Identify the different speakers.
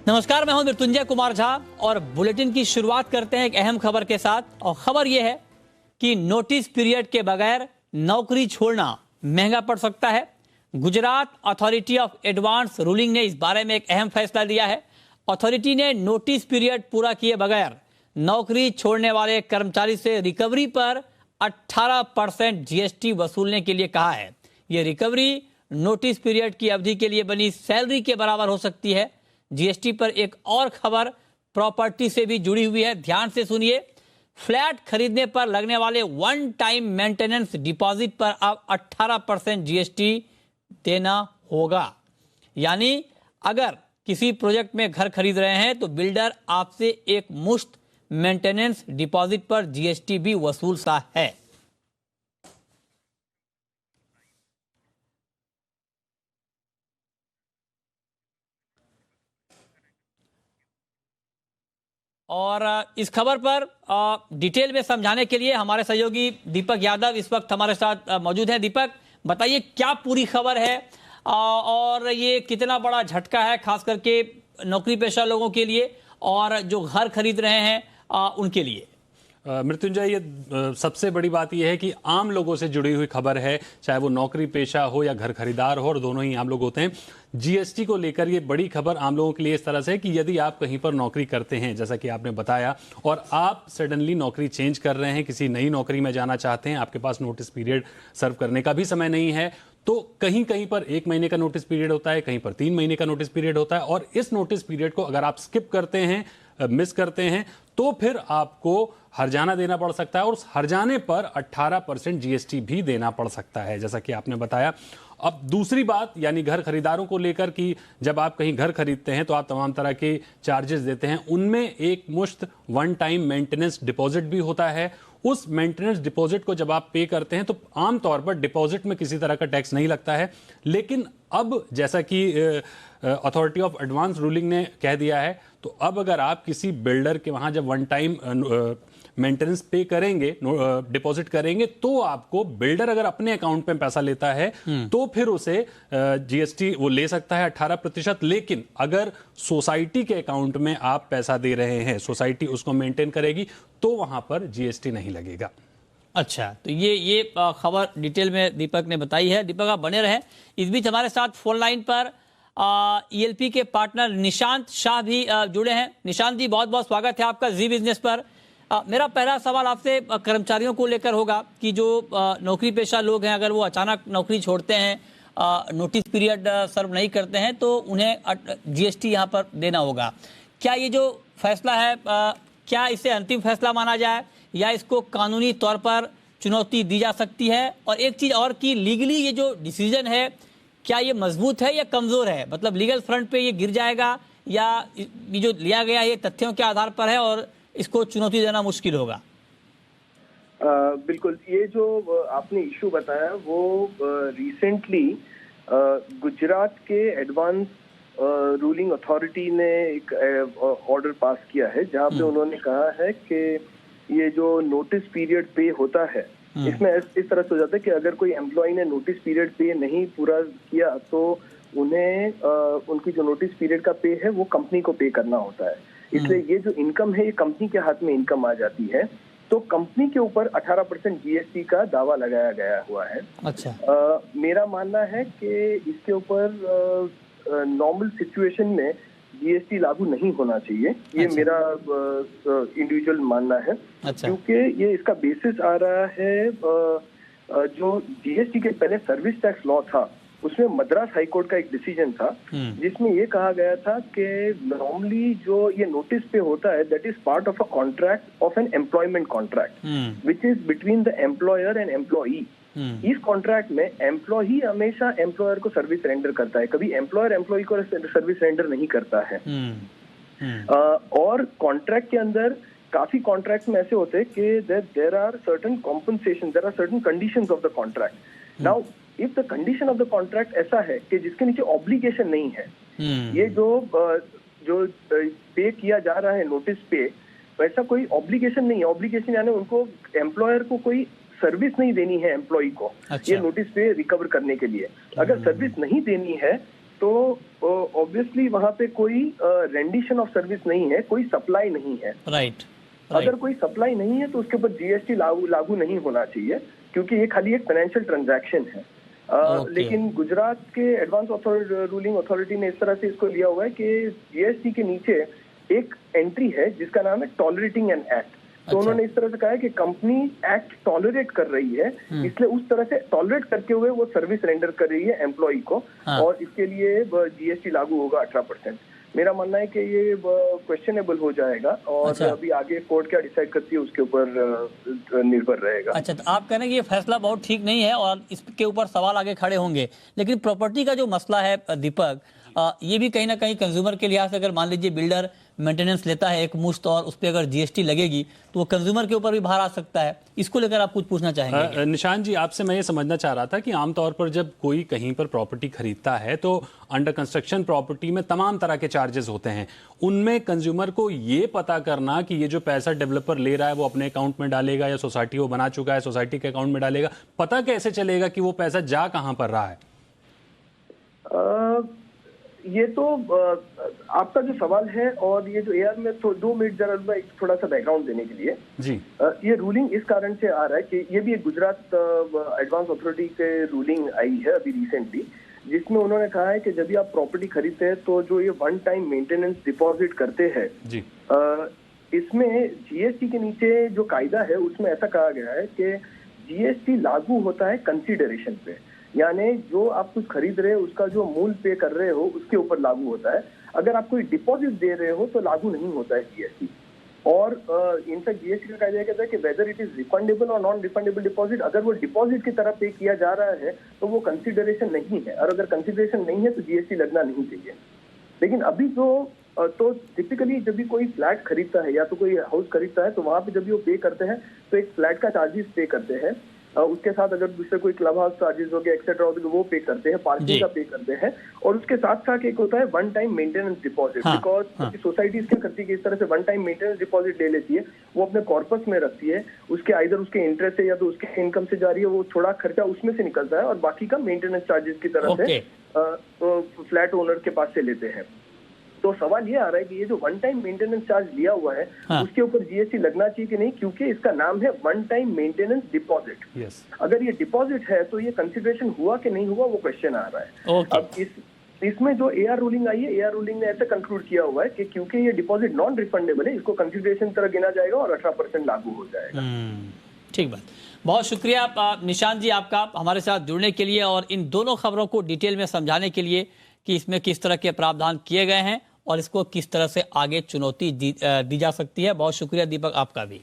Speaker 1: नमस्कार, मैं हूं मृत्युंजय कुमार झा और बुलेटिन की शुरुआत करते हैं एक अहम खबर के साथ। और खबर यह है कि नोटिस पीरियड के बगैर नौकरी छोड़ना महंगा पड़ सकता है। Gujarat authority of advance ruling ने इस बारे में एक अहम फैसला लिया है। अथॉरिटी ने नोटिस पीरियड पूरा किए बगैर नौकरी छोड़ने वाले कर्मचारी से रिकवरी पर 18% जीएसटी वसूलने के लिए कहा है। यह रिकवरी नोटिस पीरियड की अवधि के लिए बनी सैलरी के बराबर हो सकती है। जीएसटी पर एक और खबर प्रॉपर्टी से भी जुड़ी हुई है, ध्यान से सुनिए। फ्लैट खरीदने पर लगने वाले वन टाइम मेंटेनेंस डिपॉजिट पर अब 18% जीएसटी देना होगा। यानी अगर किसी प्रोजेक्ट में घर खरीद रहे हैं तो बिल्डर आपसे एक मुश्त मेंटेनेंस डिपॉजिट पर जीएसटी भी वसूलता है। और इस खबर पर डिटेल में समझाने के लिए हमारे सहयोगी दीपक यादव इस वक्त हमारे साथ मौजूद हैं। दीपक, बताइए क्या पूरी खबर है और ये कितना बड़ा झटका है खास करके नौकरी पेशा लोगों के लिए और जो घर खरीद रहे हैं उनके लिए।
Speaker 2: मृत्युंजय, ये सबसे बड़ी बात यह है कि आम लोगों से जुड़ी हुई खबर है, चाहे वो नौकरी पेशा हो या घर खरीदार हो, और दोनों ही आम लोग होते हैं। जीएसटी को लेकर ये बड़ी खबर आम लोगों के लिए इस तरह से है कि यदि आप कहीं पर नौकरी करते हैं, जैसा कि आपने बताया, और आप सडनली नौकरी चेंज कर रहे हैं, किसी नई नौकरी में जाना चाहते हैं, आपके पास नोटिस पीरियड सर्व करने का भी समय नहीं है, तो कहीं कहीं पर 1 महीने का नोटिस पीरियड होता है, कहीं पर 3 महीने का नोटिस पीरियड होता है। और इस नोटिस पीरियड को अगर आप स्किप करते हैं, मिस करते हैं, तो फिर आपको हर्जाना देना पड़ सकता है और उस हर्जाने पर 18% जीएसटी भी देना पड़ सकता है, जैसा कि आपने बताया। अब दूसरी बात, यानी घर खरीदारों को लेकर कि जब आप कहीं घर खरीदते हैं तो आप तमाम तरह के चार्जेस देते हैं, उनमें एक मुश्त वन टाइम मेंटेनेंस डिपॉजिट भी होता है। उस मेंटेनेंस डिपॉजिट को जब आप पे करते हैं तो आमतौर पर डिपॉजिट में किसी तरह का टैक्स नहीं लगता है। लेकिन अब जैसा कि अथॉरिटी ऑफ एडवांस रूलिंग ने कह दिया है, तो अब अगर आप किसी बिल्डर के वहां जब वन टाइम मेंटेनेंस पे करेंगे, डिपॉजिट करेंगे, तो आपको बिल्डर अगर अपने अकाउंट में पैसा लेता है तो फिर उसे जीएसटी वो ले सकता है 18%। लेकिन अगर सोसाइटी के अकाउंट में आप पैसा दे रहे हैं, सोसाइटी उसको मेंटेन करेगी, तो वहां पर जीएसटी नहीं लगेगा।
Speaker 1: अच्छा, तो ये खबर डिटेल में दीपक ने बताई है। दीपक, आप बने रहें। इस बीच हमारे साथ फोन लाइन पर ईएलपी के पार्टनर निशांत शाह भी जुड़े हैं। निशांत जी, बहुत बहुत स्वागत है आपका जी बिजनेस पर। मेरा पहला सवाल आपसे कर्मचारियों को लेकर होगा कि जो नौकरी पेशा लोग हैं, अगर वो अचानक नौकरी छोड़ते हैं, नोटिस पीरियड सर्व नहीं करते हैं, तो उन्हें जीएसटी यहाँ पर देना होगा। क्या ये जो फैसला है, क्या इसे अंतिम फैसला माना जाए या इसको कानूनी तौर पर चुनौती दी जा सकती है? और एक चीज और कि लीगली ये जो डिसीजन है, क्या ये मजबूत है या कमजोर है? मतलब लीगल फ्रंट पे ये गिर जाएगा या ये जो लिया गया है ये तथ्यों के आधार पर है और इसको चुनौती देना मुश्किल होगा?
Speaker 3: बिल्कुल, ये जो आपने इशू बताया वो रिसेंटली गुजरात के एडवांस रूलिंग अथॉरिटी ने एक ऑर्डर पास किया है, जहां पे उन्होंने कहा है कि ये जो नोटिस पीरियड पे होता है, इसमें इस तरह से हो जाता है कि अगर कोई एम्प्लॉय ने नोटिस पीरियड पे नहीं पूरा किया तो उन्हें उनकी जो नोटिस पीरियड का पे है वो कंपनी को पे करना होता है। इसलिए ये जो इनकम है ये कंपनी के हाथ में इनकम आ जाती है, तो कंपनी के ऊपर 18% जीएसटी का दावा लगाया गया हुआ है।
Speaker 1: अच्छा।
Speaker 3: मेरा मानना है कि इसके ऊपर नॉर्मल सिचुएशन में जीएसटी लागू नहीं होना चाहिए, ये
Speaker 1: अच्छा।
Speaker 3: मेरा इंडिविजुअल मानना है।
Speaker 1: अच्छा।
Speaker 3: क्योंकि ये इसका बेसिस आ रहा है, जो जीएसटी के पहले सर्विस टैक्स लॉ था उसमें मद्रास हाई कोर्ट का एक डिसीजन था, जिसमें ये कहा गया था कि नॉर्मली जो ये नोटिस पे होता है that is part of a contract of an employment contract which is between the employer and employee. इस कॉन्ट्रैक्ट में एम्प्लॉय हमेशा एम्प्लॉयर को सर्विस रेंडर करता है, कभी एम्प्लॉयर एम्प्लॉय को सर्विस रेंडर नहीं करता है। और कॉन्ट्रैक्ट के अंदर काफी कॉन्ट्रैक्ट में ऐसे होते हैं कि there are certain compensation, there are certain conditions of the contract. Now if the condition of the contract ऐसा है कि जिसके नीचे ऑब्लिगेशन नहीं है, ये जो पे किया जा रहा है नोटिस पे, वैसा कोई ऑब्लिगेशन नहीं है। ऑब्लिगेशन यानी उनको एम्प्लॉयर को कोई सर्विस नहीं देनी है एम्प्लॉय को, ये नोटिस पे रिकवर करने के लिए। अगर सर्विस नहीं देनी है तो ऑब्वियसली वहां पे कोई रेंडिशन ऑफ सर्विस नहीं है, कोई सप्लाई नहीं है।
Speaker 1: राइट।
Speaker 3: अगर कोई सप्लाई नहीं है तो उसके ऊपर जीएसटी लागू नहीं होना चाहिए, क्योंकि ये खाली एक फाइनेंशियल ट्रांजैक्शन है। लेकिन गुजरात के एडवांस रूलिंग अथॉरिटी ने इस तरह से इसको लिया हुआ है कि जीएसटी के नीचे एक एंट्री है जिसका नाम है टॉलरेटिंग एन एक्ट। तो उन्होंने इस तरह से कहा है कि कंपनी एक्ट टॉलरेट कर रही है, इसलिए उस तरह से टॉलरेट करते हुए वो सर्विस रेंडर कर रही है एम्प्लॉय को, और इसके लिए जीएसटी लागू होगा 18%। मेरा मानना है कि ये क्वेश्चनेबल हो जाएगा, और अभी आगे कोर्ट क्या डिसाइड करती है उसके ऊपर निर्भर रहेगा।
Speaker 1: अच्छा, तो आप कह रहे हैं कि ये फैसला बहुत ठीक नहीं है और इसके ऊपर सवाल आगे खड़े होंगे। लेकिन प्रॉपर्टी का जो मसला है दीपक, ये भी कहीं ना कहीं कंज्यूमर के लिहाज से, अगर मान लीजिए बिल्डर मेंटेनेंस लेता है एक मुश्त और उस पर अगर जीएसटी लगेगी तो वो कंज्यूमर के ऊपर भी भार आ सकता है। इसको लेकर आप कुछ पूछना चाहेंगे?
Speaker 2: निशान जी, आपसे मैं ये समझना चाह रहा था कि आमतौर पर जब कोई कहीं पर प्रॉपर्टी खरीदता है तो अंडर कंस्ट्रक्शन प्रॉपर्टी में तमाम तरह के चार्जेस होते हैं। उनमें कंज्यूमर को ये पता करना कि ये जो पैसा डेवलपर ले रहा है वो अपने अकाउंट में डालेगा या सोसाइटी वो बना चुका है सोसाइटी के अकाउंट में डालेगा, पता कैसे चलेगा कि वो पैसा जा कहां पर रहा है?
Speaker 3: ये तो आपका जो सवाल है, और ये जो एआर में तो 2 मिनट जरा थोड़ा सा बैकग्राउंड देने के लिए
Speaker 2: जी।
Speaker 3: ये रूलिंग इस कारण से आ रहा है कि ये भी एक गुजरात एडवांस अथॉरिटी के रूलिंग आई है अभी रिसेंटली, जिसमें उन्होंने कहा है कि जब भी आप प्रॉपर्टी खरीदते हैं तो जो ये वन टाइम मेंटेनेंस डिपॉजिट करते हैं
Speaker 2: जी,
Speaker 3: इसमें जीएसटी के नीचे जो कायदा है उसमें ऐसा कहा गया है कि जीएसटी लागू होता है कंसीडरेशन पे, यानी जो आप कुछ खरीद रहे हो उसका जो मूल पे कर रहे हो उसके ऊपर लागू होता है। अगर आप कोई डिपॉजिट दे रहे हो तो लागू नहीं होता है जीएसटी। और इनफैक्ट जीएसटी का कायदा कहता है कि वेदर इट इज रिफंडेबल और नॉन रिफंडेबल डिपॉजिट, अगर वो डिपॉजिट की तरफ पे किया जा रहा है तो वो कंसीडरेशन नहीं है, और अगर कंसीडरेशन नहीं है तो जीएसटी लगना नहीं चाहिए। लेकिन अभी तो टिपिकली जब भी कोई फ्लैट खरीदता है या तो कोई हाउस खरीदता है तो वहां पे जब भी वो पे करते हैं तो एक फ्लैट का चार्जेस पे करते हैं, उसके साथ अगर दूसरे कोई क्लब हाउस चार्जेस हो गए एक्सेट्रा हो गए वो पे करते हैं, पार्किंग का पे करते हैं, और उसके साथ साथ एक होता है one time maintenance deposit. Because society क्या करती है कि इस तरह से वन टाइम मेंटेनेंस डिपॉजिट ले लेती है, वो अपने कॉर्पस में रखती है, उसके आइदर उसके इंटरेस्ट से या तो उसके इनकम से जा रही है, वो थोड़ा खर्चा उसमें से निकलता है और बाकी का मेंटेनेंस चार्जेस की तरफ से फ्लैट ओनर के पास से लेते हैं। तो सवाल ये आ रहा है कि ये जो वन टाइम मेंटेनेंस चार्ज लिया हुआ है उसके ऊपर जीएसटी लगना चाहिए कि नहीं, क्योंकि इसका नाम है वन टाइम मेंटेनेंस डिपॉजिट। अगर ये डिपॉजिट है तो ये कंसीडरेशन हुआ कि नहीं हुआ वो क्वेश्चन आ रहा है। अब इसमें जो एआर रूलिंग आई है, एआर रूलिंग ने ऐसा कंक्लूड किया हुआ है कि क्योंकि ये डिपॉजिट नॉन रिफंडेबल है, इसको कंसीडरेशन तरह गिना जाएगा और 18% लागू हो जाएगा।
Speaker 1: ठीक बात, बहुत शुक्रिया निशान जी आपका हमारे साथ जुड़ने के लिए और इन दोनों खबरों को डिटेल में समझाने के लिए कि इसमें किस तरह के प्रावधान किए गए हैं और इसको किस तरह से आगे चुनौती दी जा सकती है। बहुत शुक्रिया दीपक आपका भी।